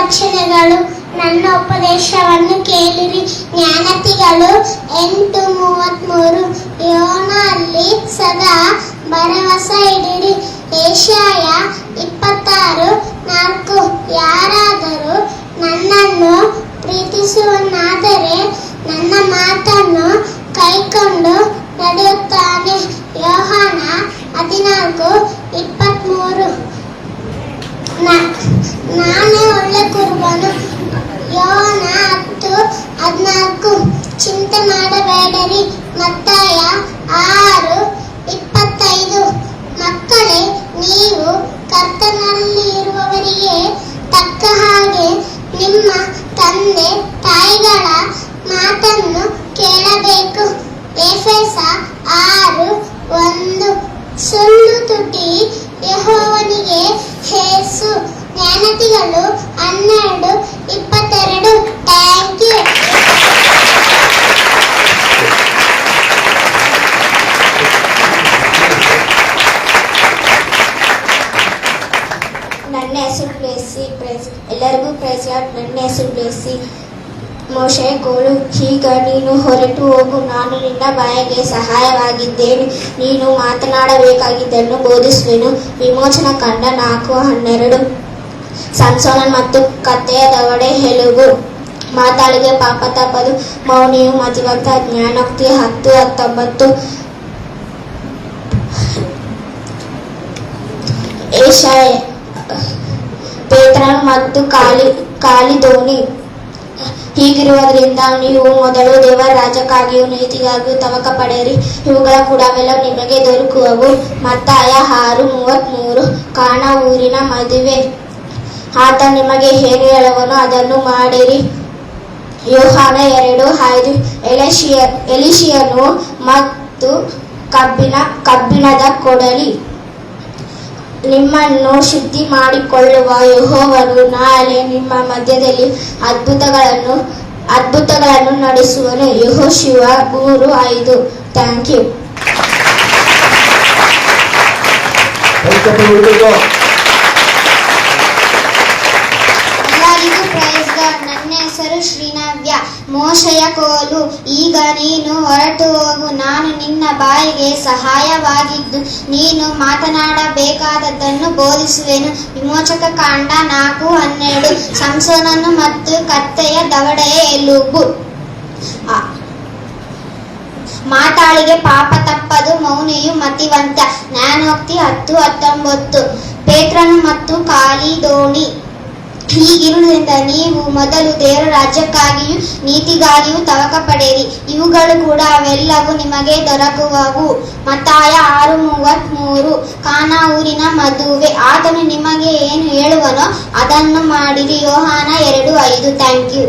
ವಚನಗಳು. ನನ್ನ ಉಪದೇಶವನ್ನು ಕೇಳಿರಿ ಜ್ಞಾನತಿಗಳು. 8:33 ಯೋನಲ್ಲಿ ಸದಾ ಭರವಸೆ ಇಡಿರಿ. ಏಷಾಯ 26:4 ಯಾರಾದರೂ ನನ್ನನ್ನು ಪ್ರೀತಿಸುವನಾದರೆ ನನ್ನ ಮಾತನ್ನು ಕೈಕೊಂಡು ನಡೆಯುತ್ತಾನೆ. ಯೋಹಾನ 14:23 ನಾನೇ ಒಳ್ಳೆ ಕುರುಬನು. ಯೋಹಾನ 10:14 ಚಿಂತೆ ಮಾಡಬೇಡರಿ. ಮತ್ತಾಯ 6:25 ಮಕ್ಕಳೇ, ನೀವು ಕರ್ತನಲ್ಲಿ ಇರುವವರಿಗೆ ತಕ್ಕ ಹಾಗೆ ನಿಮ್ಮ ತಂದೆ ತಾಯಿಗಳ ಮಾತನ್ನು ಕೇಳಬೇಕು. ಎಫೆಸ 6:1 ಸುಳ್ಳು ತುಟಿ ಯೆಹೋವನಿಗೆ ಹೇಸು. ಜ್ಞಾನತಿಗಳು 12:22. Thank you. ನನ್ನ ಹೆಸರು ಬ್ಲೇಸಿ. ಎಲ್ಲರಿಗೂ ಪ್ರೈಸ್ ಲಾರ್ಡ್. ನನ್ನ ಹೆಸರು ಬ್ಲೇಸಿ. ಮೋಶೆಯ ಗೋಳು. ಈಗ ನೀನು ಹೊರಟು ಹೋಗು, ನಾನು ನಿನ್ನ ಬಾಯಿಗೆ ಸಹಾಯವಾಗಿದ್ದೇನೆ, ನೀನು ಮಾತನಾಡಬೇಕಾಗಿದ್ದನ್ನು ಬೋಧಿಸುವೆನು. ವಿಮೋಚನ ಕಂಡ 4:12 ಸಂಸೋನನ್ ಮತ್ತು ಕತ್ತೆಯ ದವಡೆ ಎಲುಬು. ಮಾತಾಳಿಗೆ ಪಾಪ ತಪ್ಪದು, ಮೌನಿಯು ಮತಿವಂತ. ಜ್ಞಾನೋಕ್ತಿ 10:19 ಏಷಾಯ ಪೇತ್ರನು ಮತ್ತು ಕಾಲಿ ದೋಣಿ. ಹೀಗಿರುವುದರಿಂದ ನೀವು ಮೊದಲು ದೇವರ ರಾಜ್ಯಕ್ಕಾಗಿಯೂ ನೀತಿಗಾಗಿಯೂ ತವಕ ಪಡೆಯಿರಿ, ಇವುಗಳ ಕೂಡವೆಲ್ಲ ನಿಮಗೆ ದೊರಕುವವು. ಮತ್ತಾಯ 6:33 ಕಾಣ ಊರಿನ ಮದುವೆ. ಆತ ನಿಮಗೆ ಏನು ಹೇಳುವನೋ ಅದನ್ನು ಮಾಡಿರಿ. ಯೋಹಾನ 2:5 ಎಲಿಷಿಯನು ಮತ್ತು ಕಬ್ಬಿಣದ ಕೊಡಲಿ. ನಿಮ್ಮನ್ನು ಶುದ್ಧಿ ಮಾಡಿಕೊಳ್ಳುವ ಯೆಹೋವನು ನಾಳೆ ನಿಮ್ಮ ಮಧ್ಯದಲ್ಲಿ ಅದ್ಭುತಗಳನ್ನು ನಡೆಸುವನು. ಯೆಹೋಶುವ 3:5. Thank you. ಎಲ್ಲರಿಗೂ ಪ್ರೈಸ್ ಗಾಡ್. ನನ್ನ ಹೆಸರು ಶ್ರೀನವ್ಯ. ಮೋಶೆಯ ಕೋಲು. ಈಗ ನೀನು ಹೊರಟು ಹೋಗು, ನಾನು ನಿನ್ನ ಬಾಯಿಗೆ ಸಹಾಯವಾಗಿದ್ದು ನೀನು ಮಾತನಾಡಬೇಕಾದದ್ದನ್ನು ಬೋಧಿಸುವೆನು. ವಿಮೋಚಕ ಕಾಂಡ 4:12 ಸಂಸೋನನು ಮತ್ತು ಕತ್ತೆಯ ದವಡೆಯ ಎಲುಬು. ಮಾತಾಳಿಗೆ ಪಾಪ ತಪ್ಪದು, ಮೌನಿಯು ಮತಿವಂತ. ಜ್ಞಾನೋಕ್ತಿ 10:19 ಪೇತ್ರನು ಮತ್ತು ಕಾಲಿ ದೋಣಿ. ಹೀಗಿರುವುದರಿಂದ ನೀವು ಮೊದಲು ದೇವರ ರಾಜ್ಯಕ್ಕಾಗಿಯೂ ನೀತಿಗಾಗಿಯೂ ತವಕ ಪಡೆಯಿರಿ, ಇವುಗಳು ಕೂಡ ಅವೆಲ್ಲವೂ ನಿಮಗೆ ದೊರಕುವವು. ಮತ್ತಾಯ 6:33 ಕಾನಾ ಊರಿನ ಮದುವೆ. ಆತನು ನಿಮಗೆ ಏನು ಹೇಳುವನೋ ಅದನ್ನು ಮಾಡಿರಿ. ಯೋಹಾನ 2:5. Thank you.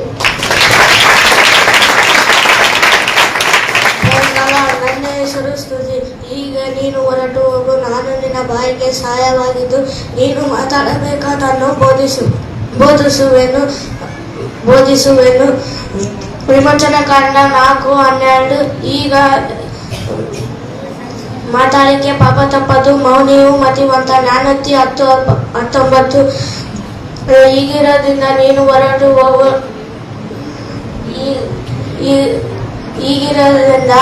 ನನ್ನ ಹೆಸರು ಸ್ತುತಿ. ಈಗ ನೀನು ಹೊರಟು ಹೋಗು, ನಾನು ನಿನ್ನ ಬಾಯಿಗೆ ಸಹಾಯವಾಗಿದ್ದು ನೀನು ಮಾತಾಡಬೇಕಾದನ್ನು ಬೋಧಿಸುವೆನು. ವಿಮೋಚನ ಕಾಂಡ 4:12 ಈಗ ಮಾತಾಳಿಕೆ ಪಾಪ ತಪ್ಪದು, ಮೌನಿಯು ಮತಿವಂತ. ಜ್ಞಾನೋಕ್ತಿ 10:19 ಹೀಗಿರೋದ್ರಿಂದ ನೀನು ಹೊರಟು ಹೋಗು. ಹೀಗಿರೋದ್ರಿಂದ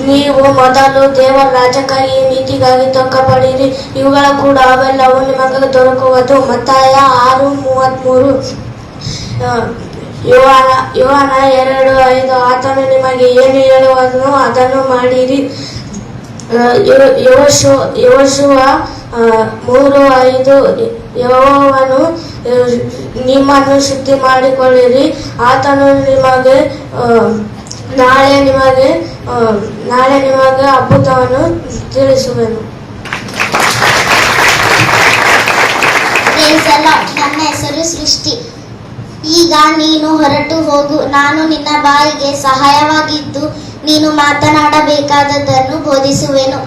ನೀವು ಮೊದಲು ದೇವರ ರಾಜ್ಯಕ್ಕಾಗಿ ನೀತಿಗಾಗಿ ತವಕ ಪಡೆಯಿರಿ, ಇವುಗಳ ಕೂಡ ಅವೆಲ್ಲವೂ ನಿಮಗೆ ದೊರಕುವುದು. ಮತ್ತಾಯ 6:33 ಯೋಹಾನ 2:5 ಆತನು ನಿಮಗೆ ಏನು ಹೇಳುವನೋ ಅದನ್ನು ಮಾಡಿರಿ. ಯೆಹೋಶುವ 3:5 ಯೆಹೋವನು ನಿಮ್ಮನ್ನು ಶುದ್ಧಿ ಮಾಡಿಕೊಳ್ಳಿರಿ, ಆತನು ನಿಮಗೆ ನಾಳೆ ನಿಮಗೆ ಅದ್ಭುತವನ್ನು ತಿಳಿಸುವೆನು. ನನ್ನ ಹೆಸರು ಸೃಷ್ಟಿ. ಈಗ ನೀನು ಹೊರಟು ಹೋಗು, ನಾನು ನಿನ್ನ ಬಾಯಿಗೆ ಸಹಾಯವಾಗಿದ್ದು ನೀನು ಮಾತನಾಡಬೇಕಾದದ್ದನ್ನು ಬೋಧಿಸುವೆನು.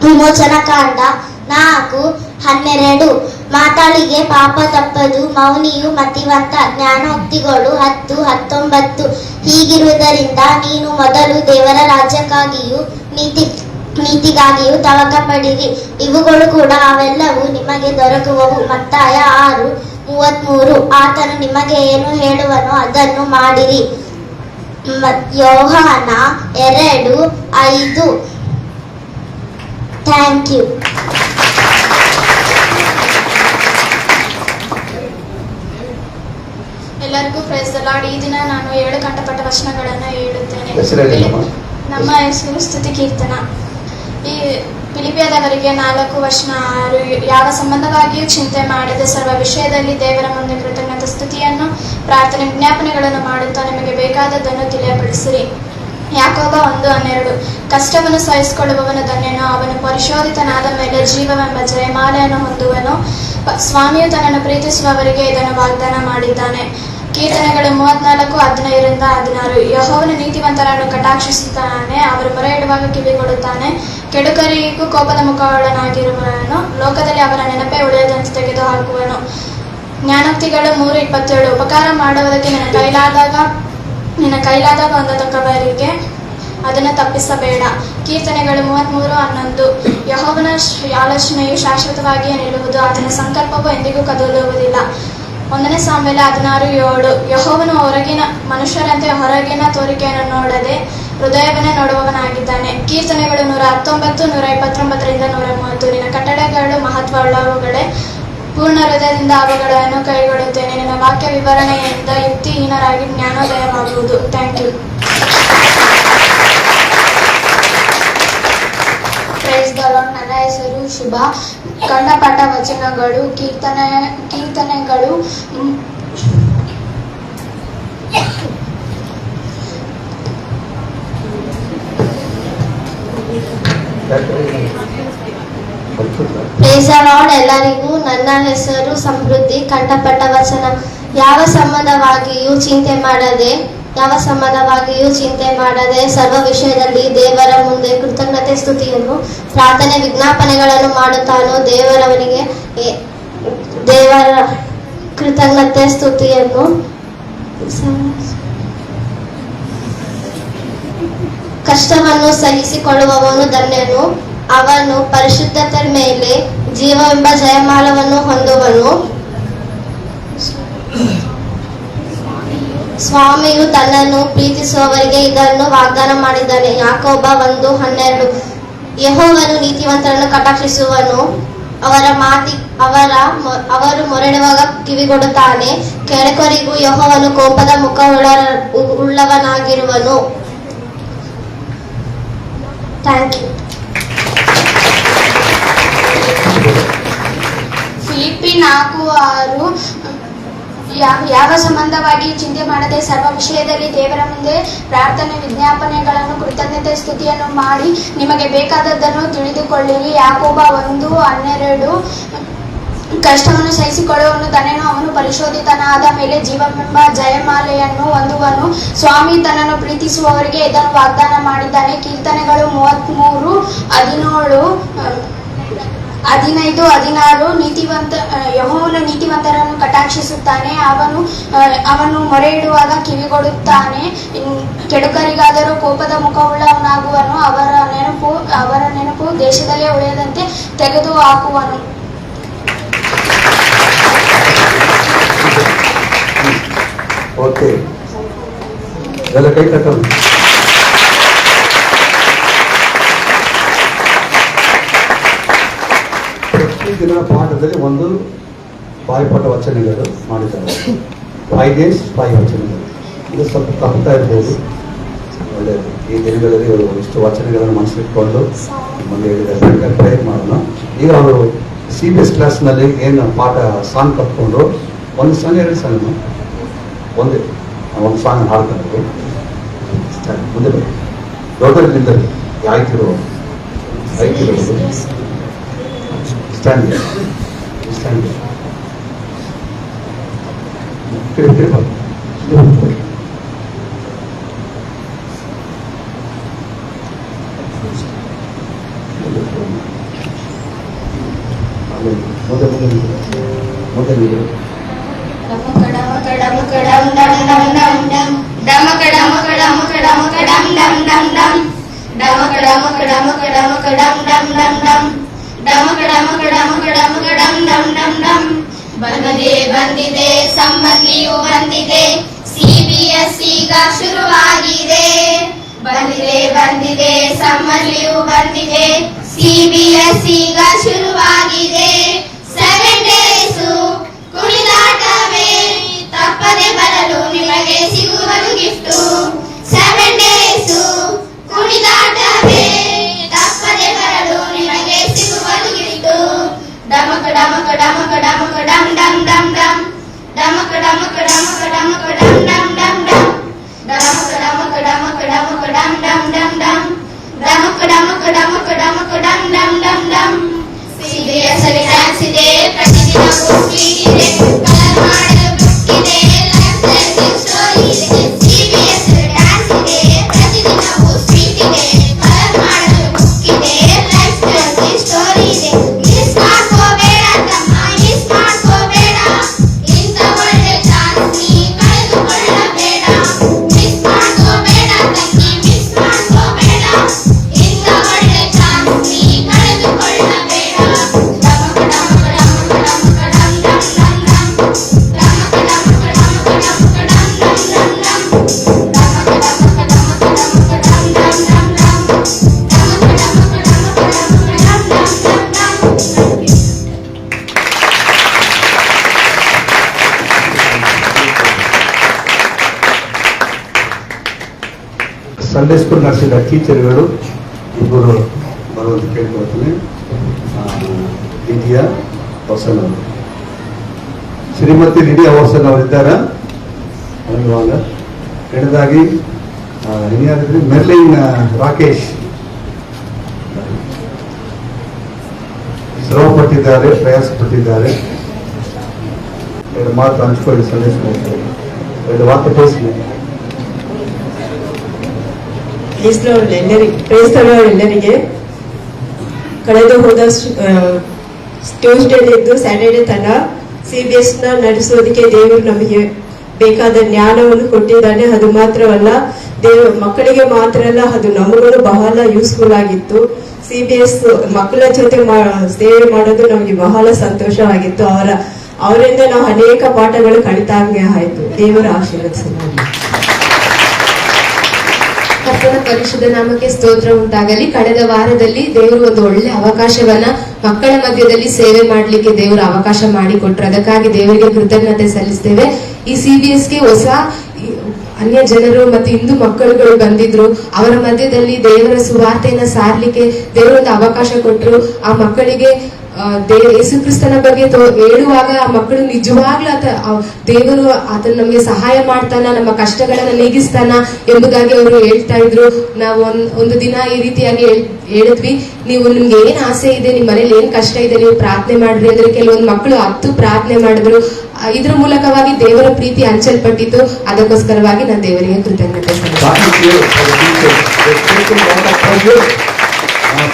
ವಿಮೋಚನ ಕಾಂಡ 4:12 ಮಾತಾಳಿಗೆ ಪಾಪ ತಪ್ಪದು, ಮೌನಿಯು ಮತಿವಂತ. ಜ್ಞಾನೋಕ್ತಿಗಳು 10:19 ಹೀಗಿರುವುದರಿಂದ ನೀನು ಮೊದಲು ದೇವರ ರಾಜ್ಯಕ್ಕಾಗಿಯೂ ನೀತಿಗಾಗಿಯೂ ತವಕ ಪಡಿರಿ, ಇವುಗಳು ಕೂಡ ಅವೆಲ್ಲವೂ ನಿಮಗೆ ದೊರಕುವವು. ಮತ್ತಾಯ 33 ಆತನು ನಿಮಗೆ ಏನು ಹೇಳುವನೋ ಅದನ್ನು ಮಾಡಿರಿ. ಯೋಹಾನ 2:5. Thank you. ಎಲ್ಲರಿಗೂ ಪ್ರೈಸ್ ದ ಲಾರ್ಡ್. ಈ ದಿನ ನಾನು 7 ಕಂಠಪಟ್ಟ ವಚನಗಳನ್ನು ಹೇಳುತ್ತೇನೆ. ನಮ್ಮ ಹೆಸರು ಸ್ತುತಿ ಕೀರ್ತನ. ಈ ಫಿಲಿಪಿಯದವರಿಗೆ 4:6. ಯಾವ ಸಂಬಂಧವಾಗಿಯೂ ಚಿಂತೆ ಮಾಡದೆ ಸರ್ವ ವಿಷಯದಲ್ಲಿ ದೇವರ ಮುಂದೆ ಕೃತಜ್ಞತಾ ಸ್ತುತಿಯನ್ನು ಪ್ರಾರ್ಥನೆ ವಿಜ್ಞಾಪನೆಗಳನ್ನು ಮಾಡುತ್ತಾ ನಿಮಗೆ ಬೇಕಾದದ್ದನ್ನು ತಿಳಿಯಪಡಿಸಿರಿ. ಯಾಕೋಬ 1:12. ಕಷ್ಟವನ್ನು ಸಹಿಸಿಕೊಳ್ಳುವವನು ಧನ್ಯನು, ಅವನು ಪರಿಶೋಧಿತನಾದ ಮೇಲೆ ಜೀವವೆಂಬ ಜಯಮಾಲೆಯನ್ನು ಹೊಂದುವನು. ಸ್ವಾಮಿಯು ತನ್ನನ್ನು ಪ್ರೀತಿಸುವವರಿಗೆ ಇದನ್ನು ವಾಗ್ದಾನ ಮಾಡಿದ್ದಾನೆ. ಕೀರ್ತನೆಗಳು 34:15-16. ಯೆಹೋವನು ನೀತಿವಂತರನ್ನು ಕಟಾಕ್ಷಿಸುತ್ತಾನೆ, ಅವರು ಮೊರೆ ಇಡುವಾಗ ಕಿವಿಗೊಡುತ್ತಾನೆ. ಕೆಡುಕರಿಗೂ ಕೋಪದ ಮುಖವುಳ್ಳನಾಗಿರುವನು, ಲೋಕದಲ್ಲಿ ಅವರ ನೆನಪೇ ಉಳಿಯದಂತೆ ತೆಗೆದುಹಾಕುವನು. ಜ್ಞಾನೋಕ್ತಿಗಳು 3:27. ಉಪಕಾರ ಮಾಡುವುದಕ್ಕೆ ನಿನ್ನ ಕೈಲಾದಾಗ ಹೊಂದತಕ್ಕವರಿಗೆ ಅದನ್ನು ತಪ್ಪಿಸಬೇಡ. ಕೀರ್ತನೆಗಳು 33:11. ಯೆಹೋವನ ಆಲೋಚನೆಯು ಶಾಶ್ವತವಾಗಿಯೇ ನಿಲ್ಲುವುದು, ಆತನ ಸಂಕಲ್ಪವು ಎಂದಿಗೂ ಕದಲುವುದಿಲ್ಲ. 1 ಸಾಮುವೇಲ 16:7. ಯೆಹೋವನು ಮನುಷ್ಯರಂತೆ ಹೊರಗಿನ ತೋರಿಕೆಯನ್ನು ನೋಡದೆ ಹೃದಯವನ್ನೇ ನೋಡುವವನಾಗಿದ್ದಾನೆ. ಕೀರ್ತನೆಗಳು 119, 129-130. ನಿನ್ನ ಕಟ್ಟಳೆಗಳು ಮಹತ್ವವುಳ್ಳವುಗಳೇ, ಪೂರ್ಣ ಹೃದಯದಿಂದ ಅವುಗಳನ್ನು ಕೈಗೊಳ್ಳುತ್ತೇನೆ. ನಿನ್ನ ವಾಕ್ಯ ವಿವರಣೆಯಿಂದ ಯುಕ್ತಿಹೀನರಾಗಿ ಜ್ಞಾನೋದಯವಾಗುವುದು. Thank you. Praise the Lord. ನನ್ನ ಹೆಸರು ಶುಭ. ಕಂಠಪಾಠ ವಚನಗಳು. ಕೀರ್ತನೆಗಳು ಪ್ರೈಸ್ ದ ಲಾರ್ಡ್ ಎಲ್ಲರಿಗೂ. ನನ್ನ ಹೆಸರು ಸಮೃದ್ಧಿ. ಕಂಠಪಾಠ ವಚನ. ಯಾವ ಸಂಬಂಧವಾಗಿಯೂ ಚಿಂತೆ ಮಾಡದೆ ಸರ್ವ ವಿಷಯದಲ್ಲಿ ದೇವರ ಮುಂದೆ ಕೃತಜ್ಞತೆ ಸ್ತುತಿಯನ್ನು ಪ್ರಾರ್ಥನೆ ವಿಜ್ಞಾಪನೆಗಳನ್ನು ಮಾಡುತ್ತಾನೋ ದೇವರ ಕೃತಜ್ಞತೆ ಸ್ತುತಿಯನ್ನು ಕಷ್ಟವನ್ನು ಸಹಿಸಿಕೊಳ್ಳುವವನು ಧನ್ಯನು, ಅವನು ಪರಿಶುದ್ಧತೆ ಮೇಲೆ ಜೀವವೆಂಬ ಜಯಮಾಲವನ್ನು ಹೊಂದುವನು. ಸ್ವಾಮಿಯು ತನ್ನನ್ನು ಪ್ರೀತಿಸುವವರಿಗೆ ಇದನ್ನು ವಾಗ್ದಾನ ಮಾಡಿದ್ದಾನೆ. ಯಾಕೋಬ 1:12. ಯೆಹೋವನು ನೀತಿವಂತರನ್ನು ಕಟಾಕ್ಷಿಸುವನು, ಅವರು ಮೊರೆಡುವಾಗ ಕಿವಿಗೊಡುತ್ತಾನೆ. ಕೆಡುಕರಿಗೂ ಯೆಹೋವನು ಕೋಪದ ಮುಖವುಳ್ಳವನಾಗಿರುವನು. Thank you. ಫಿಲಿಪ್ಪಿ 4:6. ಯಾವ ಸಂಬಂಧವಾಗಿ ಚಿಂತೆ ಮಾಡದೆ ಸರ್ವ ವಿಷಯದಲ್ಲಿ ದೇವರ ಮುಂದೆ ಪ್ರಾರ್ಥನೆ ವಿಜ್ಞಾಪನೆಗಳನ್ನು ಕೃತಜ್ಞತೆ ಸ್ತುತಿಯನ್ನು ಮಾಡಿ ನಿಮಗೆ ಬೇಕಾದದ್ದನ್ನು ತಿಳಿದುಕೊಳ್ಳಿರಿ. ಯಾಕೋಬ 1:12. ಕಷ್ಟವನ್ನು ಸಹಿಸಿಕೊಳ್ಳುವವನು ಧನ್ಯನು, ಅವನು ಪರಿಶೋಧಿತನಾದ ಮೇಲೆ ಜೀವವೆಂಬ ಜಯಮಾಲೆಯನ್ನು ಹೊಂದುವನು. ಸ್ವಾಮಿ ತನ್ನನ್ನು ಪ್ರೀತಿಸುವವರಿಗೆ ಇದನ್ನು ವಾಗ್ದಾನ ಮಾಡಿದ್ದಾನೆ. ಕೀರ್ತನೆಗಳು 33:15-16. ಯೆಹೋವನು ನೀತಿವಂತರನ್ನು ಕಟಾಕ್ಷಿಸುತ್ತಾನೆ, ಅವನು ಮೊರೆ ಇಡುವಾಗ ಕಿವಿಗೊಡುತ್ತಾನೆ. ಕೆಡುಕರಿಗಾದರೂ ಕೋಪದ ಮುಖವುಳ್ಳವನಾಗುವನು, ಅವರ ನೆನಪು ದೇಶದಲ್ಲೇ ಉಳಿಯದಂತೆ ತೆಗೆದು ಹಾಕುವನು. ಓಕೆ, ಎಲ್ಲ ಕೈ ತಟ್ಟೋದು. ಪ್ರತಿದಿನ ಪಾಠದಲ್ಲಿ ಒಂದು ಬಾಯಿಪಾಠ ವಚನಗಳು ಮಾಡಿದ್ದಾರೆ. 5 days 5 ವಚನಗಳು. ಇದು ಸ್ವಲ್ಪ ತಪ್ಪುತ್ತಾ ಇರ್ಬೋದು. ಒಳ್ಳೆಯದು. ಈ ದಿನಗಳಲ್ಲಿ ಅವರು ಇಷ್ಟು ವಚನಗಳನ್ನು ಮನಸ್ಸಿಟ್ಕೊಂಡು ಮುಂದೆ ಹೇಳಿದ್ದಾರೆ. ಪ್ರಯತ್ನ ಮಾಡೋಣ. ಈಗ ಅವರು CBS ಕ್ಲಾಸ್ನಲ್ಲಿ ಏನು ಪಾಠ ಸಾಂಗ್ ಕಲ್ತ್ಕೊಂಡ್ರು, ಒಂದು ಸಾಂಗ್ 2 ಸಾಂಗ್ ಒಂದು ಸಾಂಗ್ ಹಾಡ್ತಾರೆ. ಮುಂದೆ ಬನ್ನಿ. ದೊಡ್ಡದ್ರಿಂದ ಆಯ್ತಿರೋ ಸ್ಟ್ಯಾಂಡ್ ಬನ್ನಿ ಬಂದಿದೆ ಬಂದಿದೆ ಸಮ್ಮರ್ ಲೀವ್ ಬಂದಿದೆ CBS ಈಗ ಶುರುವಾಗಿದೆ ಬಂದಿದೆ ಬಂದಿದೆ ಸಮ್ಮರ್ ಲೀವ್ ಬಂದಿದೆ CBS ಈಗ ಶುರುವಾಗಿದೆ 7 days ಕುಣಿದಾಟವೇ ತಪ್ಪದೆ ಬರಲು ನಿಮಗೆ ಸಿಗುವುದು ಗಿಫ್ಟು 7 days ಕುಣಿದಾಟವೇ ತಪ್ಪದೆ ಬರಲು ನಿಮಗೆ ಸಿಗುವುದು ಗಿಫ್ಟು ಡಮಕ ಡಮಕ ಡಮಕ ಡಮಕ ಡಮ್ ಡಮ್ ಡಮ್ ಡಮ್ ಡಮಕ ಡಮಕ ಡಮಕ ಡಮಕ ಡಮ್ ಡಮ್ ಡಮ್ ಡಮ್ ಡಮಕ ಡಮಕ ಡಮಕ ಡಮಕ ಡಮ್ ಡಮ್ ಡಮ್ ಡಮ್ ಡಮಕ ಡಮಕ ಡಮಕ ಡಮಕ ಡಮ್ ಡಮ್ ಡಮ್ ಡಮ್ CBS ಅಲ್ಲಿ ಡ್ಯಾನ್ಸ್ ಇದೆ ಪ್ರತಿದಿನವೂ ಸ್ವೀಟ್ ಇದೆ ಕಲರ್ ಮಾಡಲು ಬುಕ್ ಇದೆ ಲೈಫ್ ಲರ್ನಿಂಗ್ ಸ್ಟೋರಿ ಇದೆ CBS ಅಲ್ಲಿ ಡ್ಯಾನ್ಸ್ ಇದೆ ಪ್ರತಿದಿನವೂ ಸ್ವೀಟ್ ಇದೆ ಕಲರ್ ಮಾಡಲು ಬುಕ್ ಇದೆ ಲೈಫ್ ಲರ್ನಿಂಗ್ ಸ್ಟೋರಿ ಇದೆ ಮಿಸ್ ಮಾಡ್ಕೋಬೇಡ ತಮ್ಮ ಮಿಸ್ ಮಾಡ್ಕೋಬೇಡ ಇಂಥ ಒಳ್ಳೆ ಚಾನ್ಸ್ ನೀ ಕಳೆದುಕೊಳ್ಳಬೇಡ ಮಿಸ್ ಮಾಡ್ಕೋಬೇಡ ತಂಗಿ ಮಿಸ್ ಮಾಡ್ಕೋಬೇಡ ಇಂಥ ಒಳ್ಳೆ ಚಾನ್ಸ್ ನೀ ಕಳೆದುಕೊಳ್ಳಬೇಡ ಸಂಡೇ ಸ್ಕೂಲ್ ನಡೆಸಿದ ಟೀಚರ್ಗಳು ಇಬ್ಬರು ಬರುವಂತ ಕೇಳ್ಕೊಳ್ತೀನಿ. ಲಿಡಿಯಾ ಹೊಸನ್ ಅವರು, ಶ್ರೀಮತಿ ಲಿಡಿಯಾ ಹೊಸನ್ ಅವರಿದ್ದಾರೆ. ಇವಾಗ ಎರಡದಾಗಿ ಇನ್ಯಾರಿದ್ರೆ ಮೆರ್ಲಿನ್ ರಾಕೇಶ್ ಶ್ರಮ ಪಟ್ಟಿದ್ದಾರೆ, ಪ್ರಯಾಸ ಪಟ್ಟಿದ್ದಾರೆ. ಎರಡು ಮಾತು ಹಂಚ್ಕೊಳ್ಳಿ ಸಂಡೇ ಸ್ಕೂಲ್, ಎರಡು ಮಾತು ತಿಳಿಸ್ಲಿ. ಎಲ್ಲರಿಗೆ ಕಳೆದು ಹೋದ ಟ್ಯೂಸ್ಡೇಲಿದ್ದು ಸ್ಯಾಟರ್ಡೇ ತನಕ CBS ನಡೆಸೋದಕ್ಕೆ ದೇವರು ನಮಗೆ ಬೇಕಾದ ಜ್ಞಾನವನ್ನು ಕೊಟ್ಟಿದ್ದಾನೆ. ಅದು ಮಾತ್ರವಲ್ಲ, ಮಕ್ಕಳಿಗೆ ಮಾತ್ರ ಅಲ್ಲ, ಅದು ನಮಗೂ ಬಹಳ ಯೂಸ್ಫುಲ್ ಆಗಿತ್ತು. CBS ಮಕ್ಕಳ ಜೊತೆ ಸೇವೆ ಮಾಡೋದು ನಮಗೆ ಬಹಳ ಸಂತೋಷವಾಗಿತ್ತು. ಅವರಿಂದ ನಾವು ಅನೇಕ ಪಾಠಗಳು ಕಲಿತಾಂಗೆ ಆಯ್ತು. ದೇವರ ಆಶೀರ್ವದಿಸಲಾಗಲಿ. ಕರ್ತನ ಪರಿಶುದ್ಧ ನಾಮಕ್ಕೆ ಸ್ತೋತ್ರ ಉಂಟಾಗಲಿ. ಕಳೆದ ವಾರದಲ್ಲಿ ದೇವರು ಒಂದು ಒಳ್ಳೆ ಅವಕಾಶವನ್ನ ಮಕ್ಕಳ ಮಧ್ಯದಲ್ಲಿ ಸೇವೆ ಮಾಡಲಿಕ್ಕೆ ದೇವರು ಅವಕಾಶ ಮಾಡಿಕೊಟ್ರು. ಅದಕ್ಕಾಗಿ ದೇವರಿಗೆ ಕೃತಜ್ಞತೆ ಸಲ್ಲಿಸ್ತೇವೆ. ಈ CBSಗೆ ಹೊಸ ಅನ್ಯ ಜನರು ಮತ್ತು ಹಿಂದೂ ಮಕ್ಕಳುಗಳು ಬಂದಿದ್ರು. ಅವರ ಮಧ್ಯದಲ್ಲಿ ದೇವರ ಸುವಾರ್ತೆಯನ್ನ ಸಾರ್ಲಿಕ್ಕೆ ದೇವರೊಂದು ಅವಕಾಶ ಕೊಟ್ಟರು. ಆ ಮಕ್ಕಳಿಗೆ ಯೇಸು ಕ್ರಿಸ್ತನ ಬಗ್ಗೆ ಹೇಳುವಾಗ ಆ ಮಕ್ಕಳು ನಿಜವಾಗ್ಲೂ ದೇವರು ಆತನ ನಮಗೆ ಸಹಾಯ ಮಾಡ್ತಾನ, ನಮ್ಮ ಕಷ್ಟಗಳನ್ನ ನೀಗಿಸ್ತಾನ ಎಂಬುದಾಗಿ ಅವರು ಹೇಳ್ತಾ ಇದ್ರು. ನಾವು ಒಂದು ದಿನ ಈ ರೀತಿಯಾಗಿ ಹೇಳಿದ್ವಿ, ನೀವು ನಿಮ್ಗೆ ಏನ್ ಆಸೆ ಇದೆ, ನಿಮ್ಮ ಮನೇಲಿ ಏನ್ ಕಷ್ಟ ಇದೆ, ನೀವು ಪ್ರಾರ್ಥನೆ ಮಾಡ್ರಿ ಅಂದ್ರೆ ಕೆಲವೊಂದು ಮಕ್ಕಳು 10 ಪ್ರಾರ್ಥನೆ ಮಾಡಿದ್ರು. ಇದ್ರ ಮೂಲಕವಾಗಿ ದೇವರ ಪ್ರೀತಿ ಹಂಚಲ್ಪಟ್ಟಿತ್ತು. ಅದಕ್ಕೋಸ್ಕರವಾಗಿ ನಾನು ದೇವರಿಗೆ ಕೃತಜ್ಞತೆ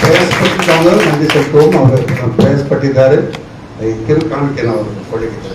ಪ್ರಯಾಸಪಟ್ಟಿದ್ದವರು ನನಗೆ ಸ್ವಲ್ಪ ಅವರು ಪ್ರಯಾಸಪಟ್ಟಿದ್ದಾರೆ. ಕಿರು ಕಾಣಿಕೆ ನಾವು ಕೊಡಲಿಕ್ಕೆ